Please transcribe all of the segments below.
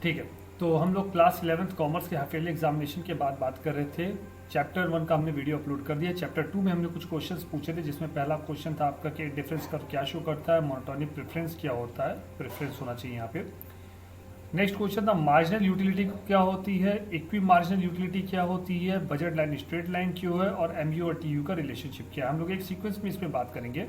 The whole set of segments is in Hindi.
ठीक है, तो हम लोग क्लास 11th कॉमर्स के हाफ ईयरली एग्जामिनेशन के बाद बात कर रहे थे। चैप्टर 1 का हमने वीडियो अपलोड कर दिया। चैप्टर 2 में हमने कुछ क्वेश्चंस पूछे थे, जिसमें पहला क्वेश्चन था आपका कि डिफरेंस कर्व क्या शो करता है, मोनोटोनिक प्रेफरेंस क्या होता है, प्रेफरेंस होना चाहिए यहाँ पे। नेक्स्ट क्वेश्चन था मार्जिनल यूटिलिटी क्या होती है, इक्वी मार्जिनल यूटिलिटी क्या होती है, बजट लाइन स्ट्रेट लाइन क्यों है, और एमयू और टीयू का रिलेशनशिप क्या है। हम लोग एक सीक्वेंस में इस पर बात करेंगे।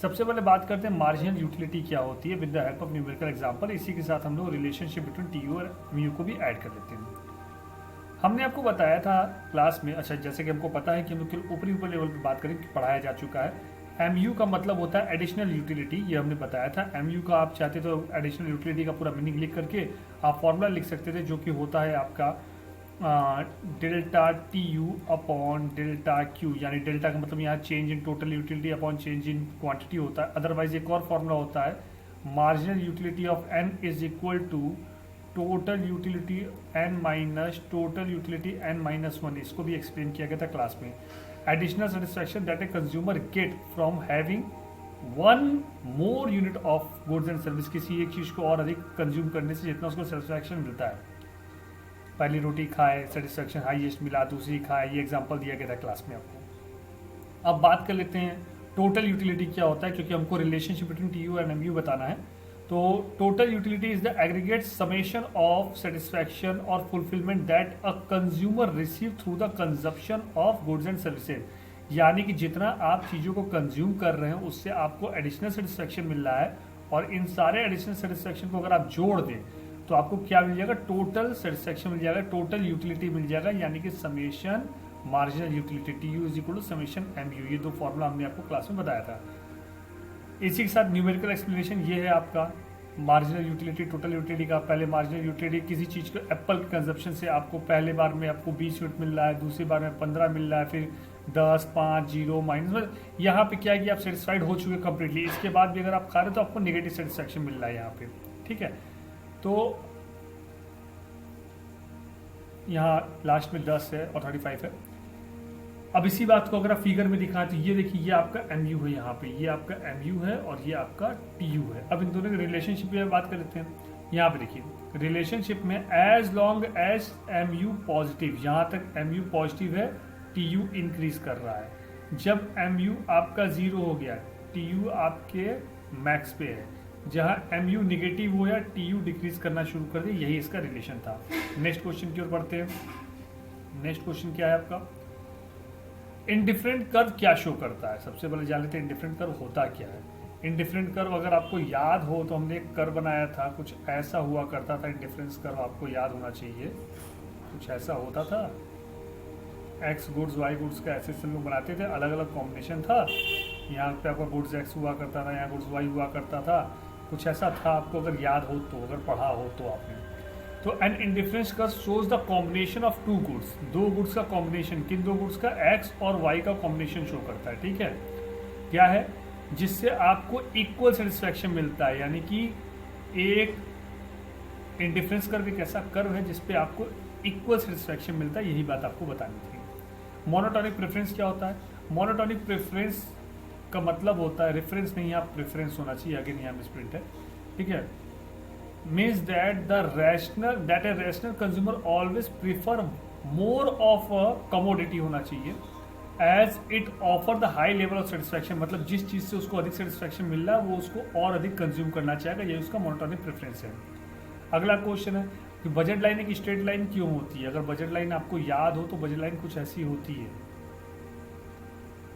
सबसे पहले बात करते हैं मार्जिनल यूटिलिटी क्या होती है with the help of numerical example. इसी के साथ हम लोग रिलेशनशिप बिटवीन टीयू और एमयू को भी ऐड कर लेते हैं। हमने आपको बताया था क्लास में, अच्छा जैसे कि हमको पता है कि हम लोग ऊपरी लेवल पे बात करें, पढ़ाया जा चुका है। एमयू का मतलब होता है एडिशनल यूटिलिटी, ये हमने बताया था। एमयू का आप चाहते तो एडिशनल यूटिलिटी का पूरा मीनिंग लिख करके आप फॉर्मूला लिख सकते थे, जो कि होता है आपका delta T U upon delta Q, यानी डेल्टा का मतलब यहाँ change in total utility upon change in quantity होता है। अदरवाइज एक और फॉर्मूला होता है marginal utility of N is equal to total utility N minus total utility N minus one. इसको भी एक्सप्लेन किया गया था क्लास में। Additional satisfaction that a consumer get from having one more unit of goods and service, किसी एक चीज को और अधिक कंज्यूम करने से जितना उसको सेटिस्फैक्शन मिलता है। पहली रोटी खाए सेटिस्फैक्शन हाईएस्ट मिला, दूसरी खाए, ये एग्जांपल दिया गया था क्लास में आपको। अब बात कर लेते हैं टोटल यूटिलिटी क्या होता है, क्योंकि हमको relationship between TU and MU बताना है। तो total utility is the aggregate summation of satisfaction और fulfilment that a consumer receive through the consumption of goods and services, यानी कि जितना आप चीज़ों को कंज्यूम कर रहे हैं उससे आपको एडिशनल सेटिस्फैक्शन मिल रहा है, और इन सारे एडिशनल सेटिस्फैक्शन को अगर आप जोड़ दें तो आपको क्या मिल जाएगा, टोटल सेटिस्फैक्शन मिल जाएगा, टोटल यूटिलिटी मिल जाएगा, यानी कि summation marginal utility T U is equal to summation M U. ये दो फॉर्मूला हमने आपको क्लास में बताया था। इसी के साथ न्यूमेरिकल एक्सप्लेनेशन ये है आपका मार्जिनल यूटिलिटी टोटल यूटिलिटी का। पहले मार्जिनल यूटिलिटी किसी चीज़ को एप्पल कंजप्शन से आपको पहले बार में आपको 20 यूनिट मिल रहा है, दूसरी बार में 15 मिल रहा है, फिर 10, 5, 0, माइनस। यहाँ पे क्या है कि आप सेटिस्फाइड हो चुके कंप्लीटली, इसके बाद भी अगर आप खा रहे हो तो आपको नेगेटिव सेटिस्फैक्शन मिल रहा है यहाँ पे। ठीक है, तो यहाँ लास्ट में 10 है और 35 है। अब इसी बात को अगर आप फिगर में दिखाएं तो ये देखिए, ये आपका एमयू है, यहाँ पे ये आपका एमयू है और ये आपका टीयू है। अब इन दोनों के रिलेशनशिप में बात कर लेते हैं। यहाँ पे देखिए रिलेशनशिप में as long as MU positive, यहाँ तक एमयू पॉजिटिव है टीयू इंक्रीज कर रहा है। जब एमयू आपका 0 हो गया टीयू आपके मैक्स पे है, जहाँ एमयू निगेटिव हो या टीयू डिक्रीज करना शुरू कर दे, यही इसका रिलेशन था। नेक्स्ट क्वेश्चन की ओर बढ़ते हैं। नेक्स्ट क्वेश्चन क्या है आपका, इंडिफरेंट कर्व क्या शो करता है। सबसे पहले जान लेते हैं इंडिफरेंट कर्व होता क्या है। इंडिफरेंट कर्व अगर आपको याद हो तो हमने एक कर्व बनाया था, कुछ ऐसा हुआ करता था। इंडिफरेंस कर्व आपको याद होना चाहिए, कुछ ऐसा होता था। एक्स गुड्स वाई गुड्स का ऐसे हम लोग बनाते थे, अलग अलग कॉम्बिनेशन था। यहाँ पे आपका गुड्स एक्स हुआ करता था, यहाँ गुड्स वाई हुआ करता था, कुछ ऐसा था। आपको अगर याद हो तो, अगर पढ़ा हो तो आपने, तो an indifference curve shows the combination of two goods, दो गुड्स का कॉम्बिनेशन, किन दो गुड्स का, एक्स और वाई का कॉम्बिनेशन शो करता है। ठीक है, क्या है, जिससे आपको इक्वल सेटिस्फैक्शन मिलता है, यानी कि एक इंडिफरेंस कर्व एक ऐसा कर्व है जिसपे आपको इक्वल सेटिस्फैक्शन मिलता है। यही बात आपको बतानी थी। मोनोटोनिक प्रेफरेंस क्या होता है। मोनोटोनिक प्रेफरेंस का मतलब होता है, रेफरेंस नहीं, आप प्रेफरेंस होना चाहिए, अगेन यहाँ मिसप्रिंट है। ठीक है, means that a rational consumer always prefer more of a commodity होना चाहिए as it offer the high level of satisfaction, मतलब जिस चीज़ से उसको अधिक सेटिस्फैक्शन मिल रहा है वो उसको और अधिक कंज्यूम करना चाहेगा, ये उसका मोनोटोनिक प्रेफरेंस है। अगला क्वेश्चन है कि बजट लाइन एक स्ट्रेट लाइन क्यों होती है। अगर बजट लाइन आपको याद हो तो बजट लाइन कुछ ऐसी होती है,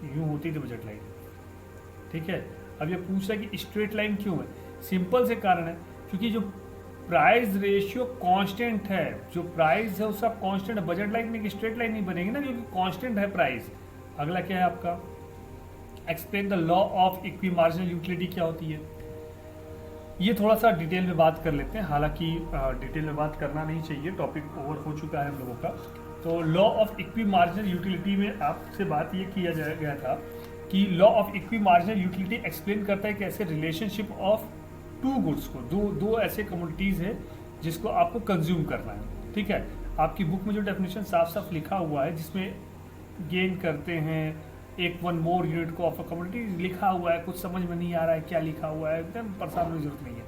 यूँ होती थी बजट लाइन। ठीक है, अब ये पूछ रहा है कि स्ट्रेट लाइन क्यों है। सिंपल से कारण है, क्योंकि जो प्राइस रेशियो कांस्टेंट है, जो प्राइस है उसका कांस्टेंट है। बजट लाइन में स्ट्रेट लाइन नहीं बनेगी ना, क्योंकि कांस्टेंट है प्राइस। अगला क्या है आपका, explain the law of equi marginal utility क्या होती है। ये थोड़ा सा डिटेल में बात कर लेते हैं, हालांकि डिटेल में बात करना नहीं चाहिए, टॉपिक ओवर हो चुका है हम लोगों का। तो law of equi marginal utility में आपसे बात ये किया गया था कि law of equi marginal utility explain करता है कैसे रिलेशनशिप ऑफ टू गुड्स को, दो ऐसे कमोडिटीज़ है जिसको आपको कंज्यूम करना है। ठीक है, आपकी बुक में जो डेफिनेशन साफ साफ लिखा हुआ है, जिसमें गेन करते हैं एक वन मोर यूनिट को ऑफ अ कमोडिटी लिखा हुआ है, कुछ समझ में नहीं आ रहा है क्या लिखा हुआ है, एकदम परेशान होने की जरूरत नहीं है,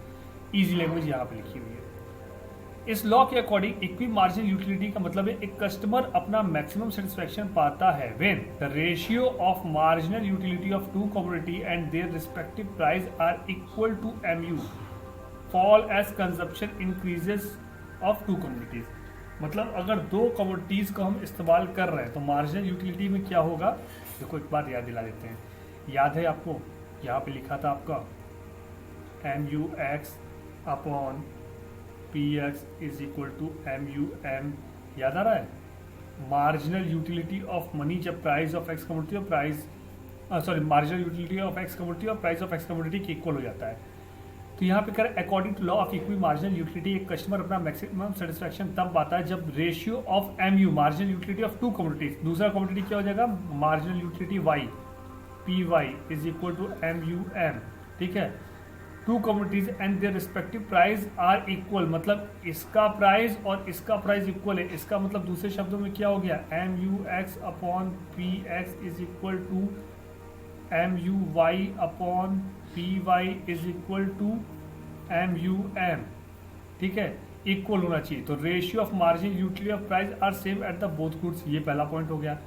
ईजी लैंग्वेज यहाँ पे लिखी हुई है। इस लॉ के अकॉर्डिंग इक्वी मार्जिनल यूटिलिटी का मतलब है एक कस्टमर अपना मैक्सिमम सेटिस्फेक्शन पाता है when the ratio of marginal utility of two commodity and their respective price are equal to MU fall as consumption increases of two commodities. मतलब अगर दो कमोडिटीज को हम इस्तेमाल कर रहे हैं तो मार्जिनल यूटिलिटी में क्या होगा, देखो एक बात याद दिला देते हैं। याद है आपको, यहाँ पे लिखा था आपका MUX upon PX is equal to MUM, याद आ रहा है। मार्जिनल यूटिलिटी ऑफ मनी जब प्राइस ऑफ एक्स कमोडिटी और price marginal utility of X commodity और प्राइस ऑफ एक्स कमोडिटी के इक्वल हो जाता है। तो यहाँ पे करें according to law of equi marginal utility एक कस्टमर अपना मैक्सिमम सेटिस्फैक्शन तब पाता है जब ratio of MU marginal utility of two commodities, दूसरा कमोडिटी क्या हो जाएगा marginal utility Y PY is equal to MUM, ठीक है। Two commodities and their respective price are equal, मतलब इसका प्राइस और इसका प्राइस इक्वल है। इसका मतलब दूसरे शब्दों में क्या हो गया MUX upon PX is equal to MUY upon PY is equal to MUM, ठीक है, इक्वल होना चाहिए। तो ratio of margin utility of price are same at the both goods, ये पहला पॉइंट हो गया।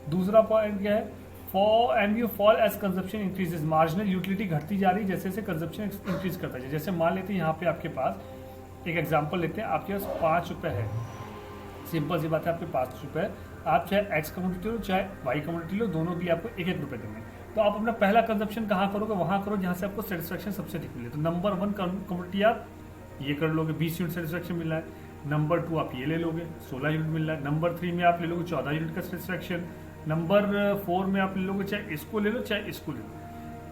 दूसरा पॉइंट क्या है, for MU fall as consumption increases, marginal utility घटती जा रही है जैसे जैसे कंजप्शन इंक्रीज करता है। जैसे मान लेते हैं यहाँ पे आपके पास एक एग्जांपल लेते हैं, आपके पास 5 रुपये है, सिंपल सी बात है, आपके 5 रुपये, आप चाहे एक्स कमोडिटी लो चाहे वाई कमोडिटी लो, दोनों भी आपको 1-1 रुपये देंगे। तो आप अपना पहला कंजप्शन कहाँ करोगे, वहाँ करो जहाँ से आपको सेटिस्फेक्शन सबसे अधिक मिले। तो नंबर 1 कमोडिटी आप ये कर लोगे, 20 यूनिट सेटिस्फेक्शन मिल रहा है। नंबर 2 आप ये ले लोगे, 16 यूनिट मिल रहा है। नंबर 3 में आप ले लोगे 14 यूनिट का सेटिस्फेक्शन। नंबर 4 में आप ले लोगे, चाहे इसको ले लो चाहे इसको ले लो,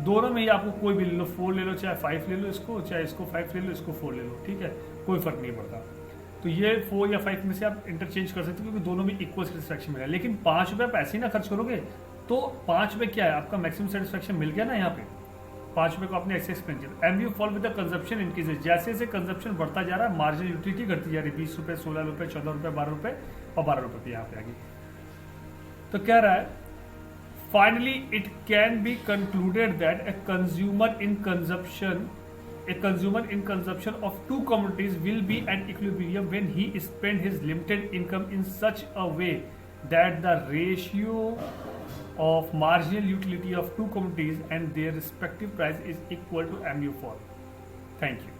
दोनों में ही आपको कोई भी ले लो, 4 ले लो चाहे 5 ले लो, इसको चाहे इसको 5 ले लो, इसको 4 ले लो, ठीक है, कोई फर्क नहीं पड़ता। तो ये 4 या 5 में से आप इंटरचेंज कर सकते हो क्योंकि दोनों में इक्वल सेटिस्फेक्शन मिला है। लेकिन 5 रुपये आप ऐसे ही ना खर्च करोगे, तो 5 रुपये क्या है, आपका मैक्सिमम सेटिस्फेक्शन मिल गया ना। यहाँ पे 5 रुपये को आपने ऐसे एक्सप्लेन किया। MU fall with the consumption increases, जैसे जैसे कंजप्शन बढ़ता जा रहा है मार्जिनल यूटिलिटी घटती जा रही है, 20 रुपये 16 रुपये 14 रुपये 12 रुपये और 12 रुपये पे यहाँ पे आ गई। तो कह रहा है finally it can be concluded that a consumer in consumption of two commodities will be at equilibrium when he spend his limited income in such a way that the ratio of marginal utility of two commodities and their respective price is equal to MU4. Thank you.